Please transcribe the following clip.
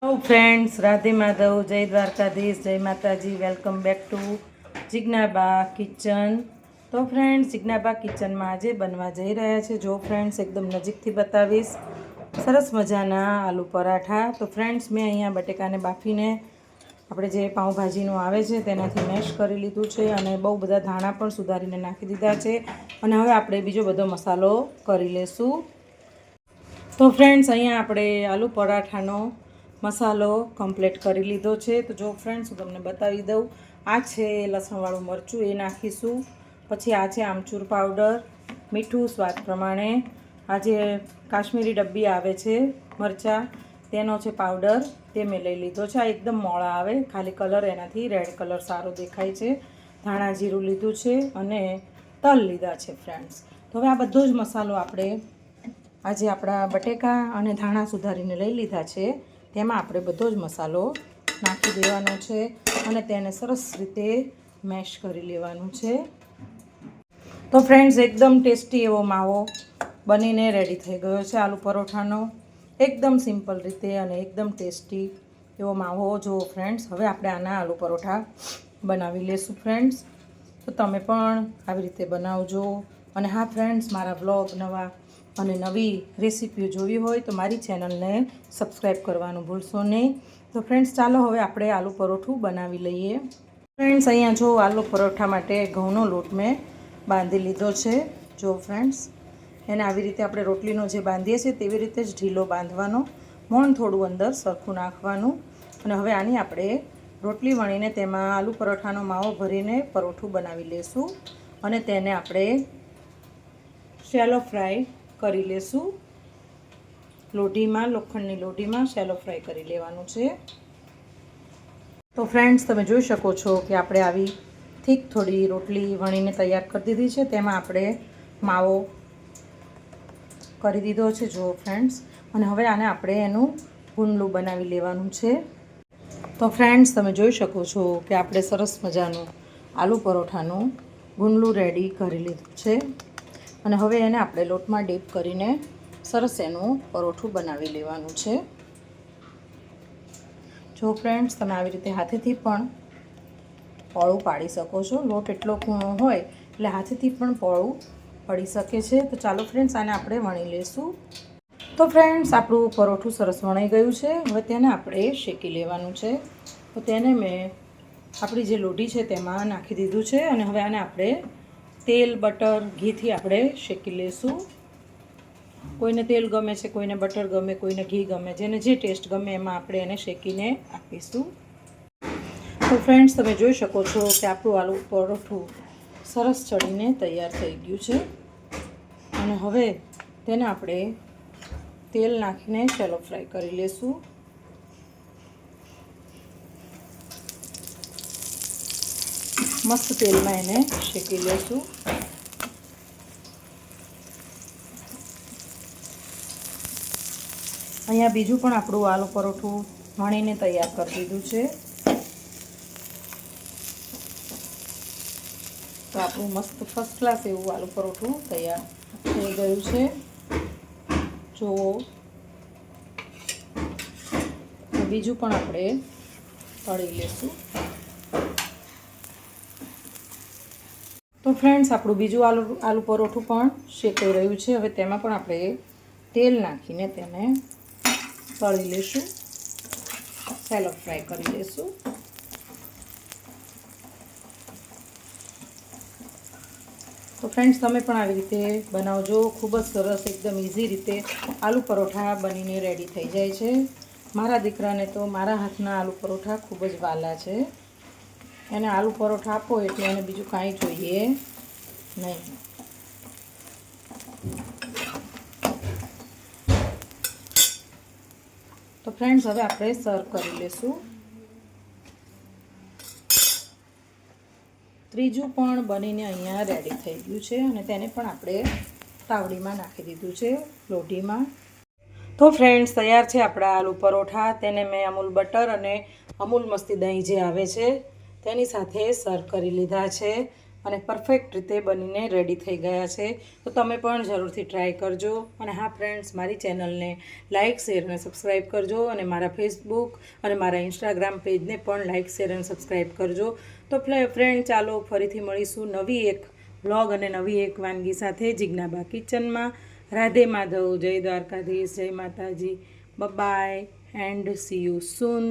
Hello friends, Radhe Madhav, જય દ્વારકાધીશ, જય માતાજી. Welcome back to Jignaba kitchen. તો ફ્રેન્ડ્સ, જિજ્ઞાબા કિચનમાં આજે બનવા જઈ રહ્યા છે. જો ફ્રેન્ડ્સ, એકદમ નજીકથી બતાવીશ, સરસ મજાના આલુ પરાઠા. તો ફ્રેન્ડ્સ, મેં અહીંયા બટેકાને બાફીને આપણે જે પાઉંભાજીનું આવે છે તેનાથી મેશ કરી લીધું છે અને બહુ બધા ધાણા પણ સુધારીને નાખી દીધા છે. અને હવે આપણે બીજો બધો મસાલો કરી લેશું. તો ફ્રેન્ડ્સ, અહીંયા આપણે આલુ પરાઠાનો મસાલો કમ્પ્લીટ કરી લીધો છે. તો જો ફ્રેન્ડ્સ, હું તમને બતાવી દઉં. આ છે લસણવાળું મરચું, એ નાખીશું. પછી આ છે આમચૂર પાવડર, મીઠું સ્વાદ પ્રમાણે. આ જે કાશ્મીરી ડબ્બી આવે છે મરચાં, તેનો છે પાવડર, તે મેં લઈ લીધો છે. આ એકદમ મોળા આવે, ખાલી કલર એનાથી રેડ કલર સારો દેખાય છે. ધાણા જીરું લીધું છે અને તલ લીધા છે ફ્રેન્ડ્સ. તો હવે આ બધો જ મસાલો આપણે આજે આપણા બટેકા અને ધાણા સુધારીને લઈ લીધા છે તેમાં આપણે બધો જ મસાલો નાખી દેવાનો છે અને તેને સરસ રીતે મેશ કરી લેવાનું છે. તો ફ્રેન્ડ્સ, એકદમ ટેસ્ટી એવો માવો બનીને રેડી થઈ ગયો છે આલુ પરોઠાનો. એકદમ સિમ્પલ રીતે અને એકદમ ટેસ્ટી એવો માવો. જુઓ ફ્રેન્ડ્સ, હવે આપણે આના આલુ પરોઠા બનાવી લેશું ફ્રેન્ડ્સ. તો તમે પણ આવી રીતે બનાવજો. અને હા ફ્રેન્ડ્સ, મારા વ્લોગ નવા અને નવી રેસીપીઓ જોવી હોય તો મારી ચેનલને સબસ્ક્રાઈબ કરવાનું ભૂલશો નહીં. તો ફ્રેન્ડ્સ, ચાલો હવે આપણે આલુ પરોઠું બનાવી લઈએ. ફ્રેન્ડ્સ, અહીંયા જો આલુ પરોઠા માટે ઘઉંનો લોટ મેં બાંધી લીધો છે. જો ફ્રેન્ડ્સ, એને આવી રીતે આપણે રોટલીનો જે બાંધીએ છીએ તેવી રીતે જ ઢીલો બાંધવાનો, મોણ થોડું અંદર સરખું નાખવાનું. અને હવે આની આપણે રોટલી વણીને તેમાં આલુ પરોઠાનો માવો ભરીને પરોઠું બનાવી લેશું અને તેને આપણે શેલો ફ્રાય કરી લેશું. લોઢીમાં, લોખંડની લોઢીમાં શેલો ફ્રાય કરી લેવાનું છે. તો ફ્રેન્ડ્સ, તમે જોઈ શકો છો કે આપણે આવી થીક થોડી રોટલી વણીને તૈયાર કરી દીધી છે. તેમાં આપણે માવો કરી દીધો છે. જો ફ્રેન્ડ્સ, અને હવે આને આપણે એનું ગુંડલું બનાવી લેવાનું છે. તો ફ્રેન્ડ્સ, તમે જોઈ શકો છો કે આપણે સરસ મજાનું આલુ પરોઠાનું ગુંડલું રેડી કરી લીધું છે. અને હવે એને આપણે લોટમાં ડીપ કરીને સરસ એનું પરોઠું બનાવી લેવાનું છે. જો ફ્રેન્ડ્સ, તમે આવી રીતે હાથેથી પણ પોળું પાડી શકો છો. લોટ એટલો કૂણો હોય એટલે હાથેથી પણ પોળું પડી શકે છે. તો ચાલો ફ્રેન્ડ્સ, આને આપણે વણી લઈશું. તો ફ્રેન્ડ્સ, આપણું પરોઠું સરસ વણાઈ ગયું છે. હવે તેને આપણે શેકી લેવાનું છે. તો તેને મેં આપણી જે લોઢી છે તેમાં નાખી દીધું છે અને હવે આને આપણે તેલ, બટર, ઘીથી આપણે શેકી લઈશું. કોઈને તેલ ગમે છે, કોઈને બટર ગમે, કોઈને ઘી ગમે, જેને જે ટેસ્ટ ગમે એમાં આપણે એને શેકીને આપીશું. તો ફ્રેન્ડ્સ, તમે જોઈ શકો છો કે આપણું આલુ પરોઠું સરસ ચડીને તૈયાર થઈ ગયું છે. અને હવે તેને આપણે તેલ નાખીને શેલો ફ્રાય કરી લેશું. મસ્ત તેલમાં એને શેકી લેશું. અહીંયા બીજું પણ આપણું આલુ પરોઠું વણીને તૈયાર કરી દીધું છે. તો આપણું મસ્ત ફર્સ્ટ ક્લાસ એવું આલુ પરોઠું તૈયાર થઈ ગયું છે. જુઓ, બીજું પણ આપણે તળી લેશું. તો ફ્રેન્ડ્સ, આપણું બીજું આલુ પરોઠું પણ શેકાઈ રહ્યું છે. હવે તેમાં પણ આપણે તેલ નાખીને તેને તળી લઈશું, શેલો ફ્રાય કરી લઈશું. તો ફ્રેન્ડ્સ, તમે પણ આવી રીતે બનાવજો. ખૂબ જ સરસ, એકદમ ઇઝી રીતે આલુ પરોઠા બનીને રેડી થઈ જાય છે. મારા દીકરાને તો મારા હાથના આલુ પરોઠા ખૂબ જ વાલા છે. એને આલુ પરોઠા આપો એટલે એને બીજું કાંઈ જોઈએ નહીં. તો ફ્રેન્ડ્સ, હવે આપણે સર્વ કરી લઈશું. ત્રીજું પણ બનીને અહીંયા રેડી થઈ ગયું છે અને તેને પણ આપણે તાવડીમાં નાખી દીધું છે, લોઢીમાં. તો ફ્રેન્ડ્સ, તૈયાર છે આપણા આલુ પરોઠા. તેને મેં અમૂલ બટર અને અમૂલ મસ્તી દહીં જે આવે છે તેની સાથે સર્વ કરી લીધા છે. અને પરફેક્ટ રીતે બનીને રેડી થઈ ગયા છે. તો તમે પણ જરૂરથી ટ્રાય કરજો. અને હા ફ્રેન્ડ્સ, મારી ચેનલને લાઇક, શેર અને સબસ્ક્રાઈબ કરજો. અને મારા ફેસબુક અને મારા ઇન્સ્ટાગ્રામ પેજને પણ લાઇક, શેર અને સબસ્ક્રાઈબ કરજો. તો ફ્રેન્ડ, ચાલો ફરીથી મળીશું નવી એક વ્લોગ અને નવી એક વાનગી સાથે જિજ્ઞાબા કિચનમાં. રાધે માધવ, જય દ્વારકાધીશ, જય Mataji. Bye and see you soon.